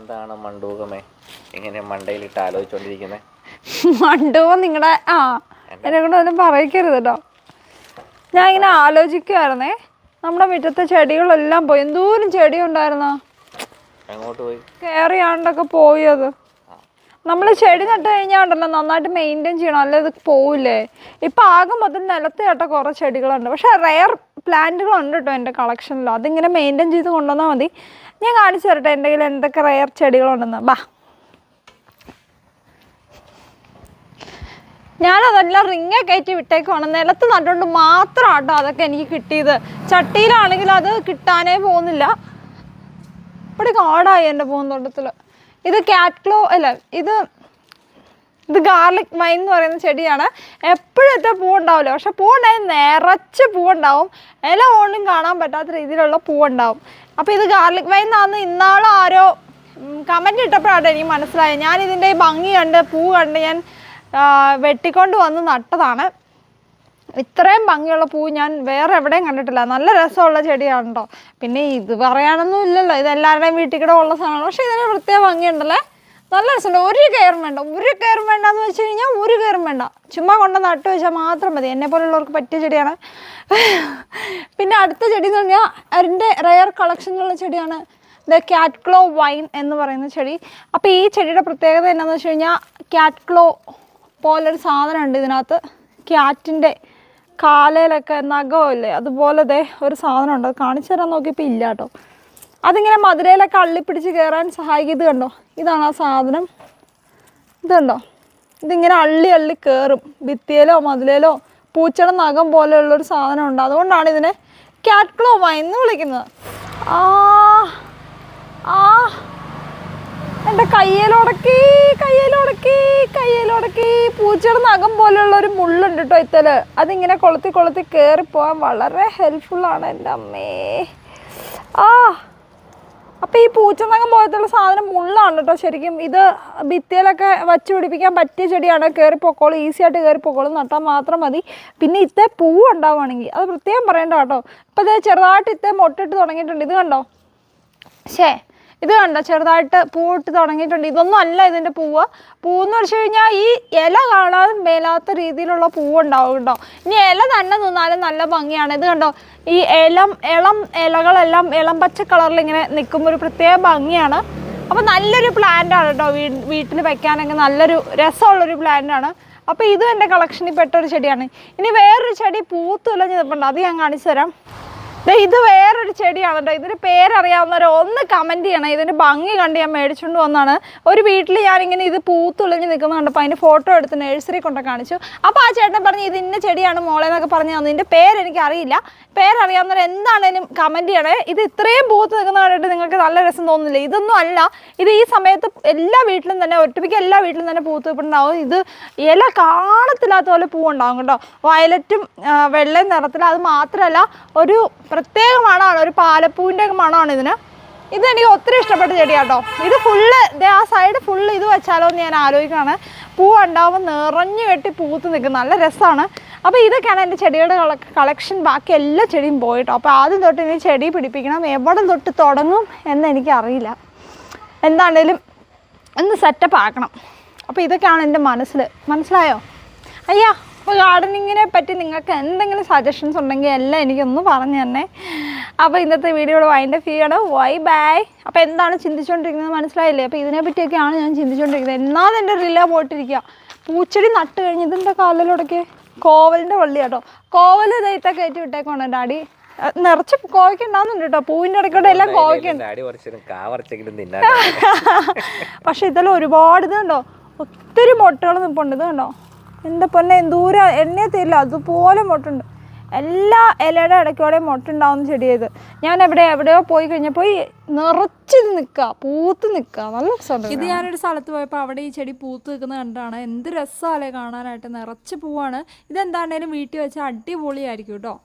എന്താണ് മണ്ടൂകമേ ഇങ്ങനെ മണ്ടയിലിട്ട് ആലോചിച്ചോണ്ടിരിക്കുന്നത്? മണ്ടൂകം നിങ്ങളുടെ എന്നെ കൊണ്ട് ഒന്നും പറയിക്കരുത് കേട്ടോ. ഞാൻ ഇങ്ങനെ ആലോചിക്കുമായിരുന്നേ, നമ്മുടെ മുറ്റത്തെ ചെടികളെല്ലാം പോയി. എന്തോരം ചെടി ഉണ്ടായിരുന്നോ, അങ്ങോട്ട് പോയി കയറിയാണ്ടൊക്കെ പോയി. അത് നമ്മൾ ചെടി നട്ട് കഴിഞ്ഞാണ്ടല്ലോ നന്നായിട്ട് മെയിൻറ്റെയിൻ ചെയ്യണം, അല്ലെ ഇത് പോവില്ലേ. ഇപ്പം ആകെ മൊത്തം നിലത്ത് കേട്ട കുറേ ചെടികളുണ്ട്, പക്ഷെ റെയർ പ്ലാന്റുകളുണ്ട് കേട്ടോ എൻ്റെ കളക്ഷനിൽ. അതിങ്ങനെ മെയിൻറ്റെയിൻ ചെയ്ത് കൊണ്ടുവന്നാൽ മതി. ഞാൻ കാണിച്ചു തരട്ടെ എൻ്റെ കയ്യിൽ എന്തൊക്കെ റെയർ ചെടികളുണ്ടെന്ന്. ബാ, ഞാനതെല്ലാം റിങ്ങ കയറ്റി വിട്ടേക്കുവാണ്. നിലത്ത് നട്ടുകൊണ്ട് മാത്രം കേട്ടോ അതൊക്കെ എനിക്ക് കിട്ടിയത്. ചട്ടിയിലാണെങ്കിൽ അത് കിട്ടാനേ പോകുന്നില്ല. ഇവിടെ കാടായി എൻ്റെ പൂന്തോട്ടത്തിൽ. ഇത് കാറ്റ്ക്ലോ അല്ല, ഇത് ഗാർലിക് വൈൻ എന്ന് പറയുന്ന ചെടിയാണ്. എപ്പോഴത്തെ പൂവുണ്ടാവില്ല, പക്ഷെ പൂവുണ്ടായി നിറച്ച് പൂവുണ്ടാവും. ഇല കൊണ്ടും കാണാൻ പറ്റാത്ത രീതിയിലുള്ള പൂവുണ്ടാവും. അപ്പോൾ ഇത് ഗാർലിക് വൈൻ എന്നാന്ന് ഇന്നാളും ആരോ കമൻറ്റ് ഇട്ടപ്പോഴാണ് എനിക്ക് മനസ്സിലായത്. ഞാനിതിൻ്റെ ഈ ഭംഗി കണ്ട് പൂ കണ്ട് ഞാൻ വെട്ടിക്കൊണ്ട് വന്ന് നട്ടതാണ്. ഇത്രയും ഭംഗിയുള്ള പൂ ഞാൻ വേറെ എവിടെയും കണ്ടിട്ടില്ല. നല്ല രസമുള്ള ചെടിയാണ് കേട്ടോ. പിന്നെ ഇത് പറയാനൊന്നും ഇല്ലല്ലോ, ഇത് എല്ലാവരുടെയും വീട്ടിൽ കൂടെ ഉള്ള സാധനമാണ്. പക്ഷേ ഇതിന് പ്രത്യേക ഭംഗിയുണ്ടല്ലേ, നല്ല രസമുണ്ട്. ഒരു കെയറും വേണ്ടെന്ന് വെച്ച് കഴിഞ്ഞാൽ ഒരു കെയറും വേണ്ട, ചുമ്മാ കൊണ്ട് നട്ട് വെച്ചാൽ മാത്രം മതി. എന്നെ പോലുള്ളവർക്ക് പറ്റിയ ചെടിയാണ്. പിന്നെ അടുത്ത ചെടി എന്ന് പറഞ്ഞാൽ അതിൻ്റെ റെയർ കളക്ഷനിലുള്ള ചെടിയാണ് ദ കാറ്റ്ക്ലോ വൈൻ എന്ന് പറയുന്ന ചെടി. അപ്പോൾ ഈ ചെടിയുടെ പ്രത്യേകത എന്താണെന്ന് വെച്ച് കഴിഞ്ഞാൽ കാറ്റ്ക്ലോ പോലൊരു സാധനമുണ്ട് ഇതിനകത്ത്. ക്യാറ്റിൻ്റെ കാലയിലൊക്കെ നഖമില്ലേ, അതുപോലെ ഒരു സാധനമുണ്ട്. അത് കാണിച്ചു തരാൻ നോക്കിയപ്പോൾ ഇല്ല കേട്ടോ. അതിങ്ങനെ മധുരയിലൊക്കെ അള്ളിപ്പിടിച്ച് കയറാൻ സഹായിക്കും. ഇത് കണ്ടോ, ഇതാണ് ആ സാധനം. ഇതുണ്ടോ, ഇതിങ്ങനെ അള്ളി കയറും ഭിത്തിയിലോ മതിലേലോ. പൂച്ചയുടെ നഖം പോലെയുള്ളൊരു സാധനമുണ്ട്. അതുകൊണ്ടാണ് ഇതിനെ കാറ്റ്ക്ലോ വൈൻ എന്ന് വിളിക്കുന്നത്. എൻ്റെ കയ്യിലുടക്കി പൂച്ചയുടെ നഖം പോലെയുള്ളൊരു മുള്ളുണ്ട് കേട്ടോ ഇത്തല്. അതിങ്ങനെ കൊളുത്തി കയറിപ്പോവാൻ വളരെ ഹെൽപ്ഫുള്ളാണ് എൻ്റെ അമ്മേ. അപ്പോൾ ഈ പൂച്ചനഖം പോലത്തുള്ള സാധനം മുള്ളാണ് കേട്ടോ ശരിക്കും. ഇത് ഭിത്തിയിലൊക്കെ വച്ച് പിടിപ്പിക്കാൻ പറ്റിയ ചെടിയാണ്. കയറിപ്പോക്കോളും, ഈസി ആയിട്ട് കയറിപ്പോക്കോളും, നട്ടാൽ മാത്രം മതി. പിന്നെ ഇത്തേ പൂവ് ഉണ്ടാവുകയാണെങ്കിൽ അത് പ്രത്യേകം പറയേണ്ട കേട്ടോ. ഇപ്പോൾ ഇത് ചെറുതായിട്ട് ഇത്തേ മൊട്ടിട്ട് തുടങ്ങിയിട്ടുണ്ട്. ഇത് കണ്ടോ, ഇത് കണ്ടോ, ചെറുതായിട്ട് പൂവിട്ട് തുടങ്ങിയിട്ടുണ്ട്. ഇതൊന്നും അല്ല ഇതിൻ്റെ പൂവെന്ന് വെച്ച് കഴിഞ്ഞാൽ ഈ ഇല കാണാൻ മേലാത്ത രീതിയിലുള്ള പൂവുണ്ടാവും കേട്ടോ. ഇനി ഇല തന്നെ നിന്നാലും നല്ല ഭംഗിയാണ്. ഇത് കണ്ടോ, ഈ ഇളം ഇലകളെല്ലാം ഇളം പച്ച കളറിൽ ഇങ്ങനെ നിൽക്കുമ്പോൾ ഒരു പ്രത്യേക ഭംഗിയാണ്. അപ്പോൾ നല്ലൊരു പ്ലാന്റാണ് കേട്ടോ, വീട്ടിൽ വെക്കാനൊക്കെ നല്ലൊരു രസമുള്ളൊരു പ്ലാന്റാണ്. അപ്പോൾ ഇതും എൻ്റെ കളക്ഷനിൽ പെട്ടൊരു ചെടിയാണ്. ഇനി വേറൊരു ചെടി പൂത്തുലഞ്ഞ് നിൽപ്പുണ്ട്, അത് ഞാൻ കാണിച്ചു തരാം. ഇത് വേറൊരു ചെടിയാണ് കേട്ടോ. ഇതിന് പേരറിയാവുന്നവർ ഒന്ന് കമൻറ്റ് ചെയ്യണം. ഇതിൻ്റെ ഭംഗി കണ്ട് ഞാൻ മേടിച്ചുകൊണ്ട് വന്നാണ്. ഒരു വീട്ടിൽ ഞാനിങ്ങനെ ഇത് പൂത്തുളഞ്ഞ് നിൽക്കുന്നത് കണ്ടപ്പോൾ അതിൻ്റെ ഫോട്ടോ എടുത്ത് നഴ്സറി കൊണ്ട് കാണിച്ചു. അപ്പോൾ ആ ചേട്ടൻ പറഞ്ഞ് ഇത് ഇന്ന ചെടിയാണ് മോളെ എന്നൊക്കെ പറഞ്ഞ് തന്നു. ഇതിൻ്റെ പേരെനിക്കറിയില്ല. പേരറിയാവുന്നവർ എന്താണേലും കമൻറ്റ് ചെയ്യണേ. ഇത് ഇത്രയും പൂത്ത് നിൽക്കുന്ന കണ്ടിട്ട് നിങ്ങൾക്ക് നല്ല രസം തോന്നുന്നില്ല? ഇതൊന്നും അല്ല, ഇത് ഈ സമയത്ത് എല്ലാ വീട്ടിലും തന്നെ ഒട്ടുമിക്ക എല്ലാ വീട്ടിലും തന്നെ പൂത്ത് നിൽപ്പുണ്ടാവും. ഇത് ഇല കാണത്തില്ലാത്ത പോലെ പൂവുണ്ടാകും കേട്ടോ. വയലറ്റും വെള്ളയും നിറത്തിൽ. അത് മാത്രമല്ല ഒരു പ്രത്യേക മണമാണ്, ഒരു പാലപ്പൂവിൻ്റെ മണമാണ് ഇതിന്. ഇതെനിക്ക് ഒത്തിരി ഇഷ്ടപ്പെട്ട ചെടിയാട്ടോ. ഇത് ഫുള്ള് ആ സൈഡ് ഫുള്ള് ഇത് വെച്ചാലോ എന്ന് ഞാൻ ആലോചിക്കുകയാണ്. പൂ ഉണ്ടാവുമ്പോൾ നിറഞ്ഞു കെട്ടി പൂത്ത് നിൽക്കും, നല്ല രസമാണ്. അപ്പോൾ ഇതൊക്കെയാണ് എൻ്റെ ചെടിയുടെ കളക്ഷൻ. ബാക്കി എല്ലാ ചെടിയും പോയിട്ടോ. അപ്പോൾ ആദ്യം തൊട്ട് ഇനി ചെടി പിടിപ്പിക്കണം. എവിടെ തൊട്ട് തുടങ്ങും എന്ന് എനിക്കറിയില്ല. എന്താണേലും ഒന്ന് സെറ്റപ്പ് ആക്കണം. അപ്പോൾ ഇതൊക്കെയാണ് എൻ്റെ മനസ്സിലായോ? അയ്യാ, അപ്പോൾ ഗാർഡനിങ്ങിനെ പറ്റി നിങ്ങൾക്ക് എന്തെങ്കിലും സജഷൻസ് ഉണ്ടെങ്കിൽ എല്ലാം എനിക്കൊന്ന് പറഞ്ഞു തന്നെ. അപ്പോൾ ഇന്നത്തെ വീഡിയോയുടെ വൈൻഡപ്പ് ചെയ്യണം. ബൈ. അപ്പോൾ എന്താണ് ചിന്തിച്ചുകൊണ്ടിരിക്കുന്നത് മനസ്സിലായില്ലേ? അപ്പോൾ ഇതിനെപ്പറ്റിയൊക്കെയാണ് ഞാൻ ചിന്തിച്ചുകൊണ്ടിരിക്കുന്നത്. എന്നാൽ എൻ്റെ റില പോയിട്ടിരിക്കുക. പൂച്ചെടി നട്ട് കഴിഞ്ഞ് ഇതിൻ്റെ കാലിലൂടെയൊക്കെ കോവലിൻ്റെ വള്ളി കേട്ടോ. കോവൽ ഇതൊക്കെ കയറ്റി വിട്ടേക്കാണ് ഡാഡി. നിറച്ച് കോവയ്ക്ക ഉണ്ടാകുന്നുണ്ട് കേട്ടോ. പൂവിൻ്റെ ഇടയ്ക്കൂടെ എല്ലാം കോവയ്ക്കുണ്ട്. പക്ഷെ ഇതെല്ലാം ഒരുപാട് ഇതുണ്ടോ, ഒത്തിരി മുട്ടകൾ നിൽപ്പുണ്ട്. ഇത് കണ്ടോ എൻ്റെ പൊന്നെ, എന്തൂരം എണ്ണയെ തരില്ല അതുപോലെ മുട്ടുണ്ട്. എല്ലാ ഇലയുടെ ഇടയ്ക്കോടെ മുട്ടുണ്ടാവുന്ന ചെടിയത്. ഞാൻ എവിടെയോ പോയി കഴിഞ്ഞപ്പോൾ നിറച്ചിത് നിൽക്കുക, പൂത്ത് നിൽക്കുക, നല്ല രസമുണ്ട്. ഇത് ഞാനൊരു സ്ഥലത്ത് പോയപ്പോൾ അവിടെ ഈ ചെടി പൂത്ത് നിൽക്കുന്നത് കണ്ടാണ്. എന്ത് രസമല്ലേ കാണാനായിട്ട്, നിറച്ച് പൂവാണ്. ഇതെന്താണേലും വീട്ടിൽ വെച്ചാൽ അടിപൊളിയായിരിക്കും കേട്ടോ.